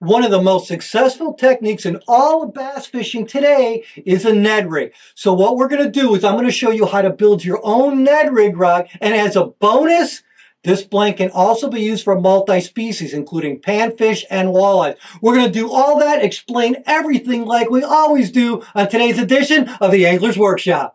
One of the most successful techniques in all of bass fishing today is a Ned rig. So what we're going to do is I'm going to show you how to build your own Ned rig rod. And as a bonus, this blank can also be used for multi-species, including panfish and walleyes. We're going to do all that, explain everything like we always do on today's edition of the Angler's Workshop.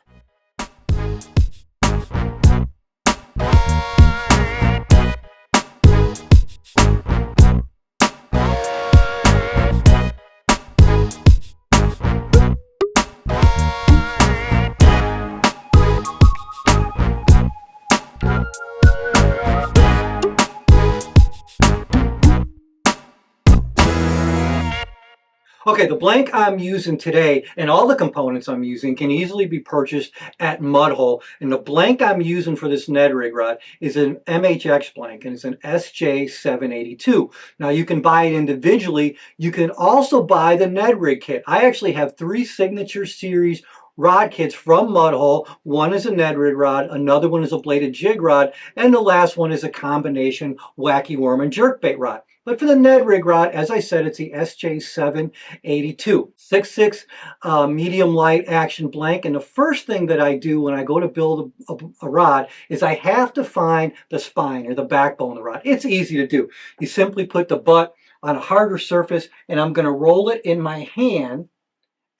Okay, the blank I'm using today and all the components I'm using can easily be purchased at Mudhole. And the blank I'm using for this Ned Rig Rod is an MHX blank, and it's an SJ782. Now you can buy it individually. You can also buy the Ned Rig kit. I actually have 3 signature series rod kits from Mudhole. One is a Ned Rig rod, another one is a bladed jig rod, and the last one is a combination wacky worm and jerkbait rod. But for the Ned Rig Rod, as I said, it's the SJ782, 6.6 medium light action blank. And the first thing that I do when I go to build a rod is I have to find the spine or the backbone of the rod. It's easy to do. You simply put the butt on a harder surface, and I'm going to roll it in my hand,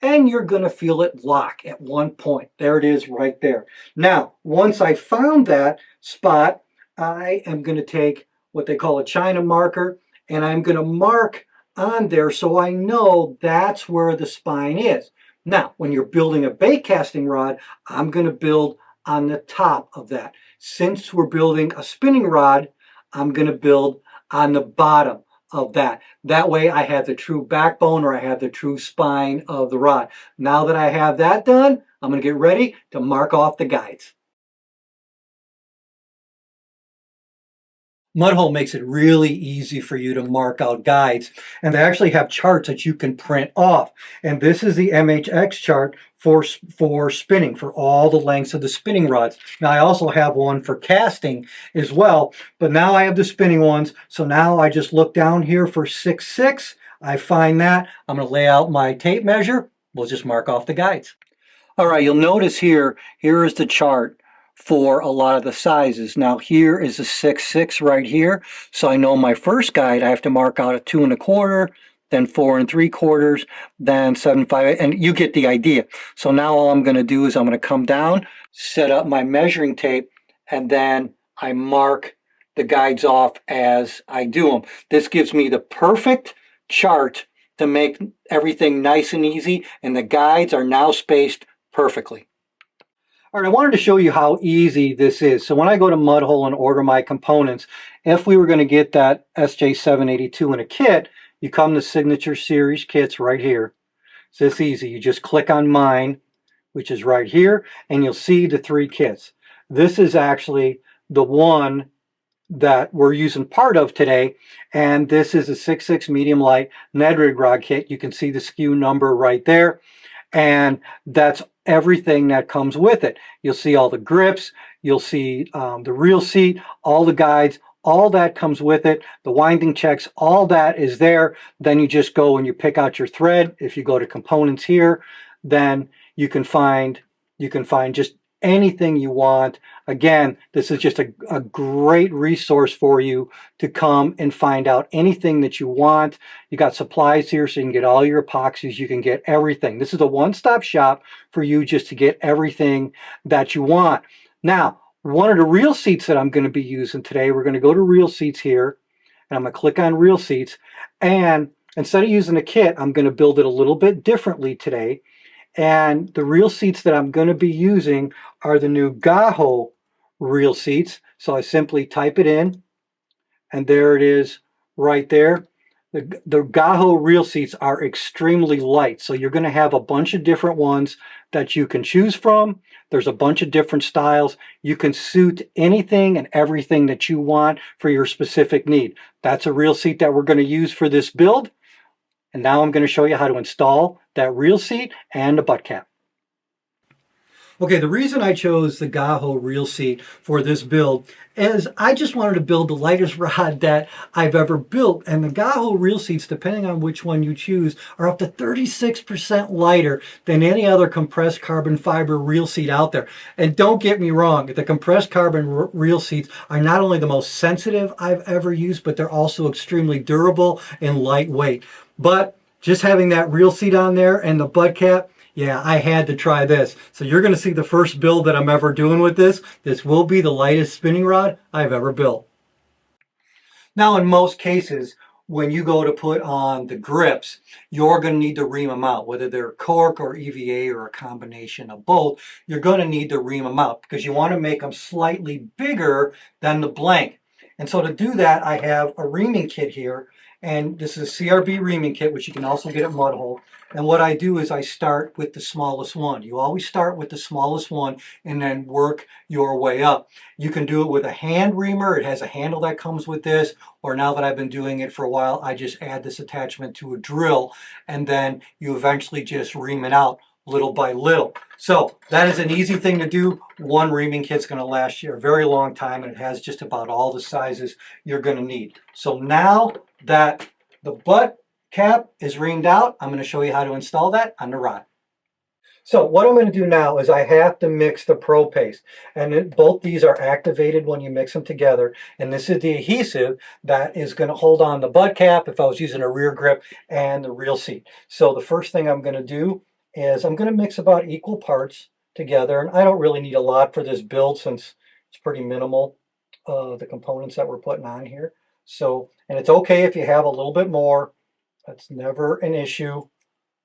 and you're going to feel it lock at one point. There it is right there. Now, once I found that spot, I am going to take what they call a China marker, and I'm going to mark on there so I know that's where the spine is. Now, when you're building a bait casting rod, I'm going to build on the top of that. Since we're building a spinning rod, I'm going to build on the bottom of that. That way I have the true backbone, or I have the true spine of the rod. Now that I have that done, I'm going to get ready to mark off the guides. Mudhole makes it really easy for you to mark out guides, and they actually have charts that you can print off. And this is the MHX chart for spinning, for all the lengths of the spinning rods. Now I also have one for casting as well, but now I have the spinning ones. So now I just look down here for 6.6. I find that. I'm going to lay out my tape measure. We'll just mark off the guides. All right, you'll notice here is the chart for a lot of the sizes. Now here is a 6.6 right here. So I know my first guide, I have to mark out a 2 1/4, then 4 3/4, then 7.5, and you get the idea. So now all I'm going to do is I'm going to come down, set up my measuring tape, and then I mark the guides off as I do them. This gives me the perfect chart to make everything nice and easy, and the guides are now spaced perfectly. All right, I wanted to show you how easy this is. So when I go to Mudhole and order my components, if we were going to get that SJ782 in a kit, you come to Signature Series kits right here. It's this easy. You just click on mine, which is right here, and you'll see the 3 kits. This is actually the one that we're using part of today, and this is a 6.6 medium light Ned Rig Rod kit. You can see the SKU number right there, and that's everything that comes with it. You'll see all the grips, you'll see the reel seat, all the guides, all that comes with it. The winding checks, all that is there. Then you just go and you pick out your thread. If you go to components here, then you can find just anything you want. Again, this is just a great resource for you to come and find out anything that you want. You got supplies here, so you can get all your epoxies, you can get everything. This is a one-stop shop for you just to get everything that you want. Now, one of the reel seats that I'm going to be using today, we're going to go to reel seats here, and I'm going to click on reel seats, and instead of using a kit, I'm going to build it a little bit differently today. And the reel seats that I'm going to be using are the new GAHO reel seats. So I simply type it in, and there it is right there. The GAHO reel seats are extremely light, so you're going to have a bunch of different ones that you can choose from. There's a bunch of different styles. You can suit anything and everything that you want for your specific need. That's a reel seat that we're going to use for this build. And now I'm going to show you how to install that reel seat and the butt cap. Okay, the reason I chose the GAHO reel seat for this build is I just wanted to build the lightest rod that I've ever built. And the GAHO reel seats, depending on which one you choose, are up to 36% lighter than any other compressed carbon fiber reel seat out there. And don't get me wrong, the compressed carbon reel seats are not only the most sensitive I've ever used, but they're also extremely durable and lightweight. But just having that reel seat on there and the butt cap, yeah, I had to try this. So you're going to see the first build that I'm ever doing with this. This will be the lightest spinning rod I've ever built. Now, in most cases, when you go to put on the grips, you're going to need to ream them out. Whether they're cork or EVA or a combination of both, you're going to need to ream them out because you want to make them slightly bigger than the blank. And so to do that, I have a reaming kit here. And this is a CRB reaming kit, which you can also get at Mud Hole. And what I do is I start with the smallest one. You always start with the smallest one and then work your way up. You can do it with a hand reamer. It has a handle that comes with this. Or now that I've been doing it for a while, I just add this attachment to a drill. And then you eventually just ream it out little by little. So that is an easy thing to do. One reaming kit's going to last you a very long time, and it has just about all the sizes you're going to need. So now that the butt cap is reamed out, I'm going to show you how to install that on the rod. So what I'm going to do now is I have to mix the ProPaste, and both these are activated when you mix them together, and this is the adhesive that is going to hold on the butt cap if I was using a rear grip and the reel seat. So the first thing I'm going to do is I'm going to mix about equal parts together, and I don't really need a lot for this build since it's pretty minimal, the components that we're putting on here. So, and it's okay if you have a little bit more. That's never an issue.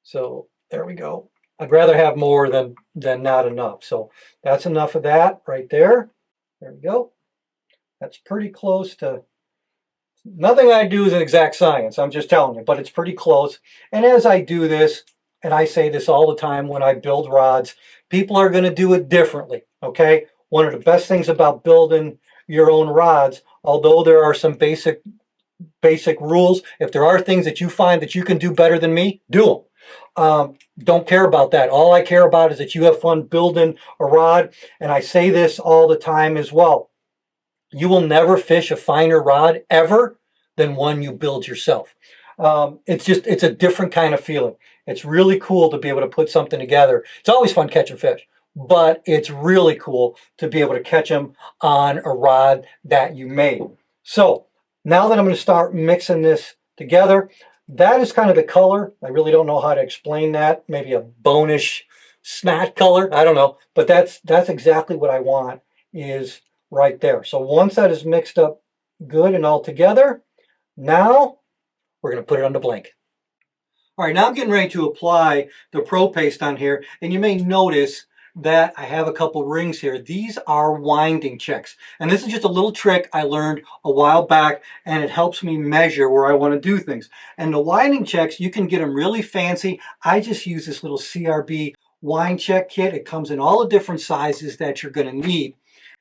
So there we go. I'd rather have more than not enough. So that's enough of that right there. There we go. That's pretty close to, nothing I do is an exact science. I'm just telling you, but it's pretty close. And as I do this, and I say this all the time when I build rods, people are going to do it differently, okay? One of the best things about building your own rods, although there are some basic rules, if there are things that you find that you can do better than me, do them. Don't care about that. All I care about is that you have fun building a rod, and I say this all the time as well. You will never fish a finer rod ever than one you build yourself. It's a different kind of feeling. It's really cool to be able to put something together. It's always fun catching fish, but it's really cool to be able to catch them on a rod that you made. So now that I'm going to start mixing this together, that is kind of the color. I really don't know how to explain that. Maybe a bonish snot color. I don't know, but that's exactly what I want is right there. So once that is mixed up good and all together, now we're going to put it on the blank. All right, now I'm getting ready to apply the ProPaste on here, and you may notice that I have a couple rings here. These are winding checks, and this is just a little trick I learned a while back, and it helps me measure where I want to do things. And the winding checks, you can get them really fancy. I just use this little CRB wind check kit. It comes in all the different sizes that you're going to need.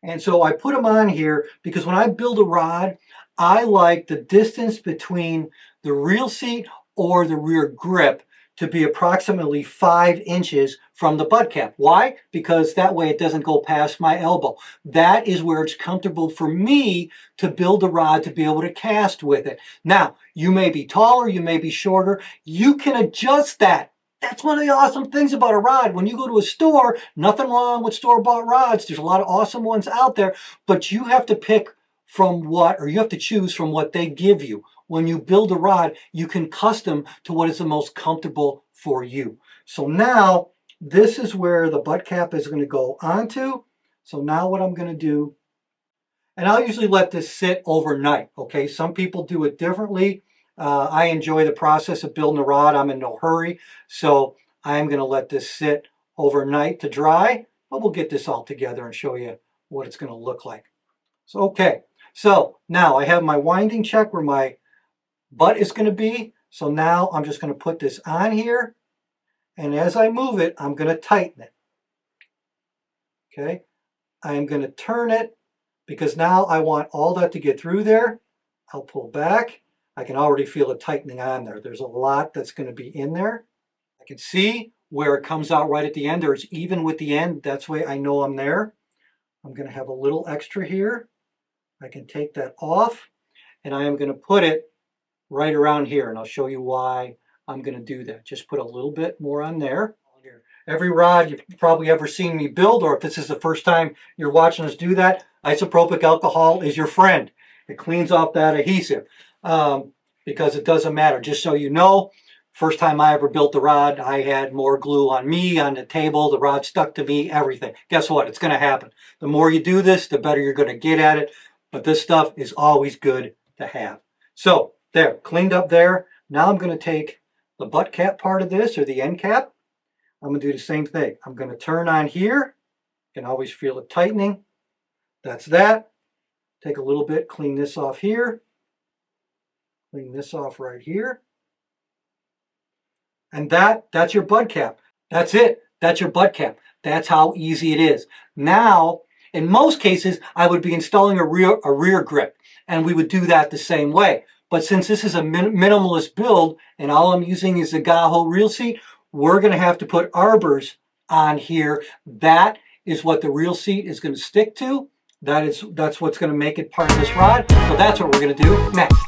And so I put them on here because when I build a rod, I like the distance between the reel seat or the rear grip to be approximately 5 inches from the butt cap. Why? Because that way it doesn't go past my elbow. That is where it's comfortable for me to build a rod to be able to cast with it. Now, you may be taller, you may be shorter. You can adjust that. That's one of the awesome things about a rod. When you go to a store, nothing wrong with store-bought rods. There's a lot of awesome ones out there, but you have to pick from what, or you have to choose from what they give you. When you build a rod, you can custom to what is the most comfortable for you. So now, this is where the butt cap is going to go onto. So now what I'm going to do, and I'll usually let this sit overnight, okay? Some people do it differently. I enjoy the process of building a rod. I'm in no hurry. So I'm going to let this sit overnight to dry, but we'll get this all together and show you what it's going to look like. So, okay. So now I have my winding check where my butt is going to be. So now I'm just going to put this on here. And as I move it, I'm going to tighten it. Okay. I'm going to turn it because now I want all that to get through there. I'll pull back. I can already feel it tightening on there. There's a lot that's going to be in there. I can see where it comes out right at the end, or it's even with the end. That's why I know I'm there. I'm going to have a little extra here. I can take that off, and I am going to put it right around here, and I'll show you why I'm going to do that. Just put a little bit more on there. Every rod you've probably ever seen me build, or if this is the first time you're watching us do that, isopropyl alcohol is your friend. It cleans off that adhesive because it doesn't matter. Just so you know, first time I ever built the rod, I had more glue on me, on the table, the rod stuck to me, everything. Guess what? It's going to happen. The more you do this, the better you're going to get at it. But this stuff is always good to have. So there, cleaned up there. Now I'm going to take the butt cap part of this, or the end cap. I'm going to do the same thing. I'm going to turn on here. You can always feel it tightening. That's that. Take a little bit, clean this off here. Clean this off right here. And that's your butt cap. That's it. That's your butt cap. That's how easy it is. Now, in most cases, I would be installing a rear grip, and we would do that the same way. But since this is a minimalist build, and all I'm using is the GAHO reel seat, we're going to have to put Arbors on here. That is what the reel seat is going to stick to. That's what's going to make it part of this rod. So that's what we're going to do next.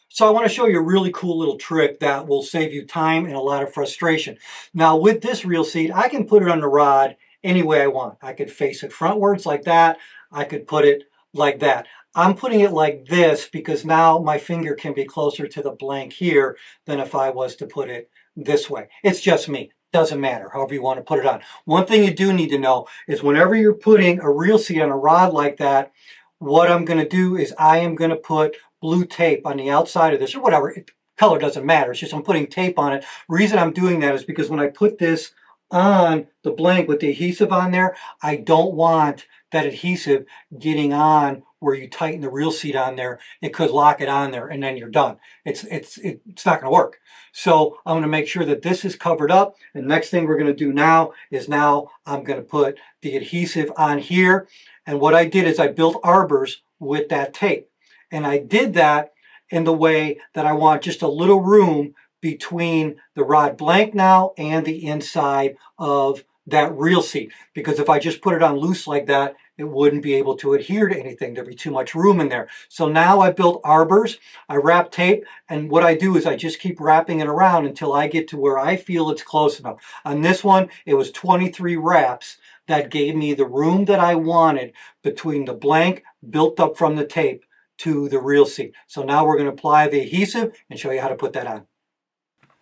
So I want to show you a really cool little trick that will save you time and a lot of frustration. Now with this reel seat, I can put it on the rod any way I want. I could face it frontwards like that. I could put it like that. I'm putting it like this because now my finger can be closer to the blank here than if I was to put it this way. It's just me. Doesn't matter, however you want to put it on. One thing you do need to know is whenever you're putting a reel seat on a rod like that, what I'm going to do is I am going to put blue tape on the outside of this, or whatever. Color doesn't matter. It's just I'm putting tape on it. The reason I'm doing that is because when I put this on the blank with the adhesive on there, I don't want that adhesive getting on where you tighten the reel seat on there. It could lock it on there and then you're done. It's not going to work. So I'm going to make sure that this is covered up. And next thing we're going to do now is I'm going to put the adhesive on here. And what I did is I built Arbors with that tape. And I did that in the way that I want just a little room between the rod blank now and the inside of that reel seat. Because if I just put it on loose like that, it wouldn't be able to adhere to anything. There'd be too much room in there. So now I built Arbors, I wrap tape, and what I do is I just keep wrapping it around until I get to where I feel it's close enough. On this one, it was 23 wraps that gave me the room that I wanted between the blank built up from the tape to the reel seat. So now we're going to apply the adhesive and show you how to put that on.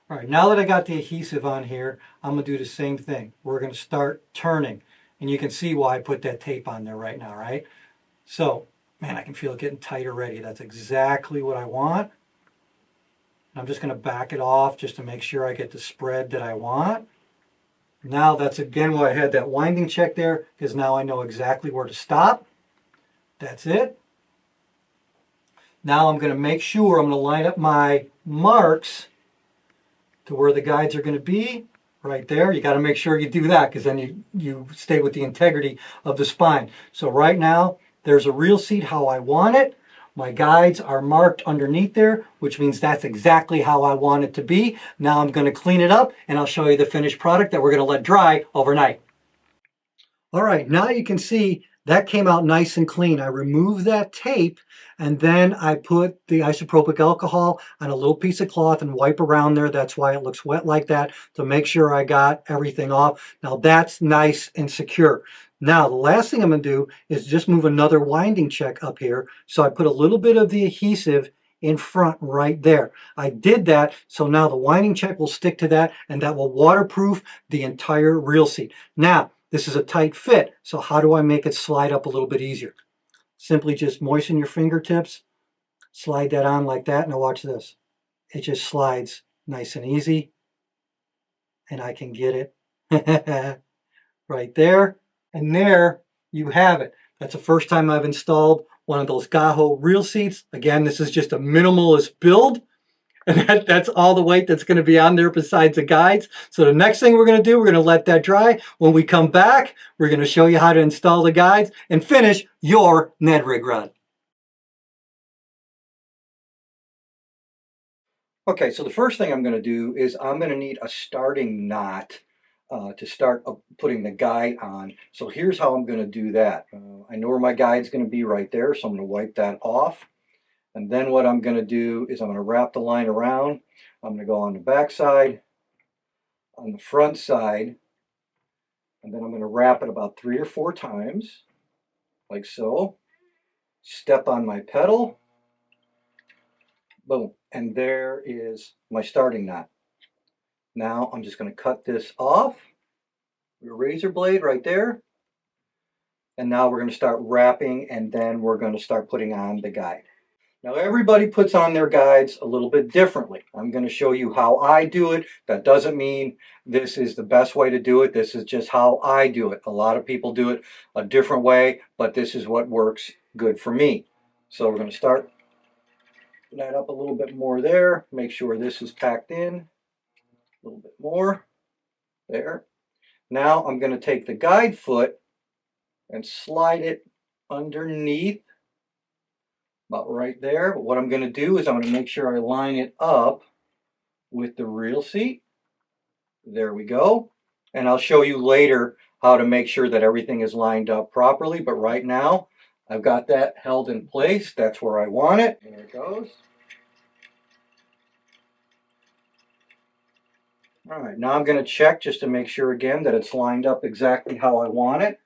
All right, now that I got the adhesive on here, I'm going to do the same thing. We're going to start turning. And you can see why I put that tape on there right now, right? So, man, I can feel it getting tight already. That's exactly what I want. I'm just going to back it off just to make sure I get the spread that I want. Now that's again why I had that winding check there, because now I know exactly where to stop. That's it. Now I'm going to make sure I'm going to line up my marks to where the guides are going to be. Right there. You got to make sure you do that because then you stay with the integrity of the spine. So right now there's a reel seat how I want it. My guides are marked underneath there, which means that's exactly how I want it to be. Now I'm going to clean it up and I'll show you the finished product that we're going to let dry overnight. All right, now you can see that came out nice and clean. I removed that tape and then I put the isopropyl alcohol on a little piece of cloth and wipe around there. That's why it looks wet like that, to make sure I got everything off. Now that's nice and secure. Now the last thing I'm going to do is just move another winding check up here. So I put a little bit of the adhesive in front right there. I did that, so now the winding check will stick to that and that will waterproof the entire reel seat. Now, this is a tight fit, so how do I make it slide up a little bit easier? Simply just moisten your fingertips, slide that on like that. Now watch this. It just slides nice and easy, and I can get it right there. And there you have it. That's the first time I've installed one of those GAHO reel seats. Again, this is just a minimalist build. And that's all the weight that's going to be on there besides the guides. So the next thing we're going to do, we're going to let that dry. When we come back, we're going to show you how to install the guides and finish your Ned Rig Rod. Okay, so the first thing I'm going to do is I'm going to need a starting knot to start putting the guide on. So here's how I'm going to do that. I know where my guide's going to be right there, so I'm going to wipe that off. And then what I'm going to do is I'm going to wrap the line around. I'm going to go on the back side, on the front side, and then I'm going to wrap it about 3 or 4 times, like so. Step on my pedal. Boom. And there is my starting knot. Now I'm just going to cut this off. Your razor blade right there. And now we're going to start wrapping, and then we're going to start putting on the guide. Now everybody puts on their guides a little bit differently. I'm going to show you how I do it. That doesn't mean this is the best way to do it. This is just how I do it. A lot of people do it a different way, but this is what works good for me. So we're going to start that up a little bit more there. Make sure this is packed in a little bit more there. Now I'm going to take the guide foot and slide it underneath, about right there. But what I'm going to do is I'm going to make sure I line it up with the reel seat. There we go. And I'll show you later how to make sure that everything is lined up properly. But right now, I've got that held in place. That's where I want it. There it goes. All right, now I'm going to check just to make sure again that it's lined up exactly how I want it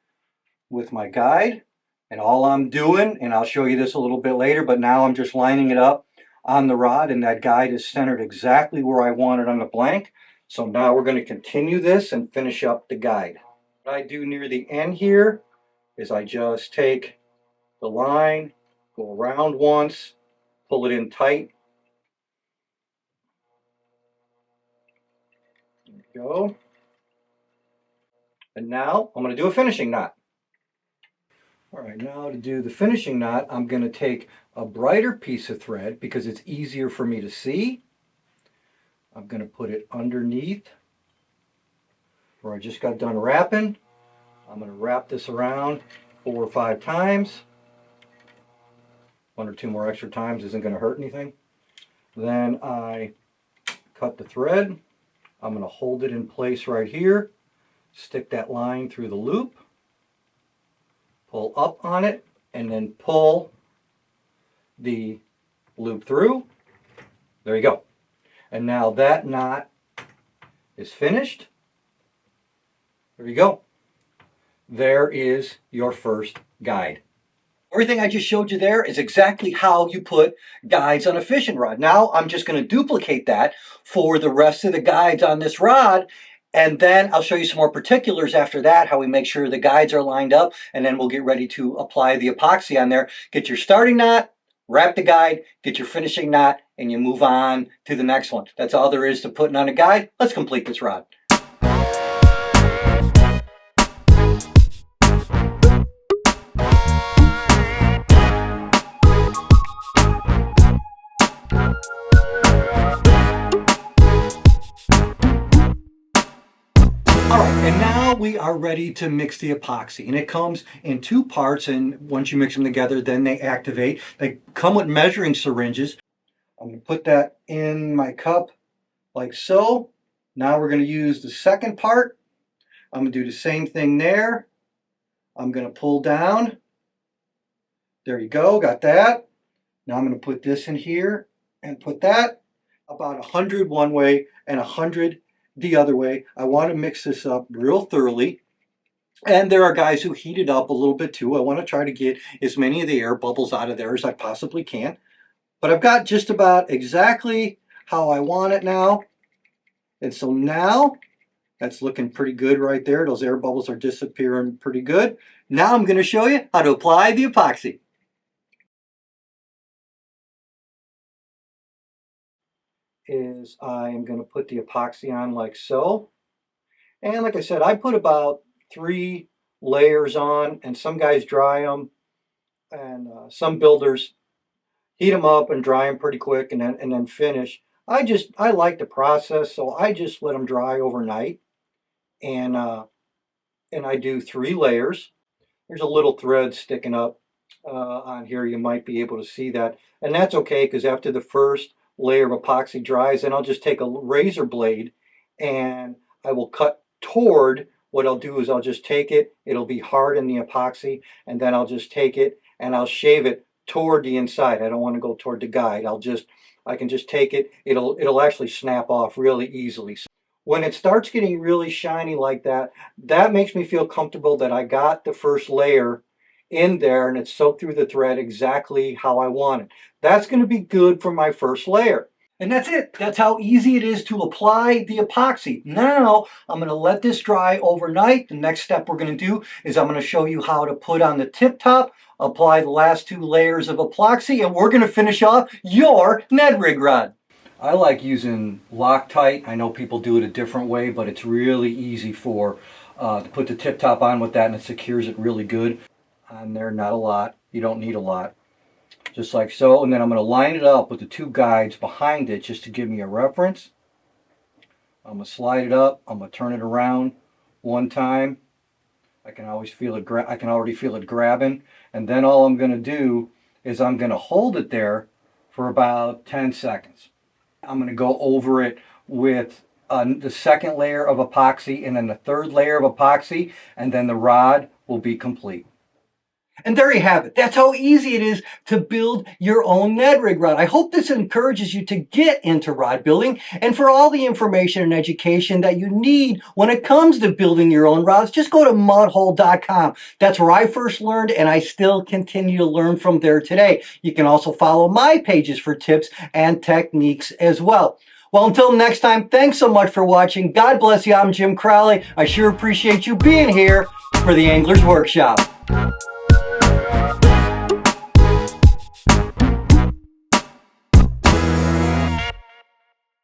with my guide. And all I'm doing, and I'll show you this a little bit later, but now I'm just lining it up on the rod, and that guide is centered exactly where I want it on the blank. So now we're going to continue this and finish up the guide. What I do near the end here is I just take the line, go around once, pull it in tight. There we go. And now I'm going to do a finishing knot. All right, now to do the finishing knot, I'm going to take a brighter piece of thread because it's easier for me to see. I'm going to put it underneath where I just got done wrapping. I'm going to wrap this around 4 or 5 times. 1 or 2 more extra times isn't going to hurt anything. Then I cut the thread. I'm going to hold it in place right here. Stick that line through the loop. Pull up on it, and then pull the loop through. There you go. And now that knot is finished. There you go. There is your first guide. Everything I just showed you there is exactly how you put guides on a fishing rod. Now I'm just going to duplicate that for the rest of the guides on this rod. And then I'll show you some more particulars after that, how we make sure the guides are lined up, and then we'll get ready to apply the epoxy on there. Get your starting knot, wrap the guide, get your finishing knot, and you move on to the next one. That's all there is to putting on a guide. Let's complete this rod. And now we are ready to mix the epoxy, and it comes in 2 parts, and once you mix them together, then they activate. They come with measuring syringes. I'm going to put that in my cup like so. Now we're going to use the second part. I'm going to do the same thing there. I'm going to pull down. There you go, got that. Now I'm going to put this in here and put that about 100 one way and 100 the other way. I want to mix this up real thoroughly. And there are guys who heat it up a little bit too. I want to try to get as many of the air bubbles out of there as I possibly can. But I've got just about exactly how I want it now. And so now that's looking pretty good right there. Those air bubbles are disappearing pretty good. Now I'm going to show you how to apply the epoxy. Is I'm going to put the epoxy on like so. And like I said, I put about 3 layers on, and some guys dry them, and some builders heat them up and dry them pretty quick and then finish. I like the process, so I just let them dry overnight, and I do 3 layers. There's a little thread sticking up on here. You might be able to see that, and that's okay because after the first layer of epoxy dries, then I'll just take a razor blade and I will cut toward. What I'll do is I'll just take it, it'll be hard in the epoxy, and then I'll just take it and I'll shave it toward the inside. I don't want to go toward the guide. I can just take it, it'll actually snap off really easily. When it starts getting really shiny like that, that makes me feel comfortable that I got the first layer in there and it's soaked through the thread exactly how I want it. That's going to be good for my first layer. And that's it. That's how easy it is to apply the epoxy. Now, I'm going to let this dry overnight. The next step we're going to do is I'm going to show you how to put on the tip top, apply the last 2 layers of epoxy, and we're going to finish off your Ned Rig Rod. I like using Loctite. I know people do it a different way, but it's really easy to put the tip top on with that, and it secures it really good. On there, not a lot. You don't need a lot. Just like so, and then I'm going to line it up with the 2 guides behind it just to give me a reference. I'm going to slide it up. I'm going to turn it around one time. I can always feel it. I can already feel it grabbing. And then all I'm going to do is I'm going to hold it there for about 10 seconds. I'm going to go over it with the second layer of epoxy and then the third layer of epoxy, and then the rod will be complete. And there you have it. That's how easy it is to build your own Ned Rig Rod. I hope this encourages you to get into rod building. And for all the information and education that you need when it comes to building your own rods, just go to mudhole.com. That's where I first learned, and I still continue to learn from there today. You can also follow my pages for tips and techniques as well. Well, until next time, thanks so much for watching. God bless you. I'm Jim Crowley. I sure appreciate you being here for the Angler's Workshop.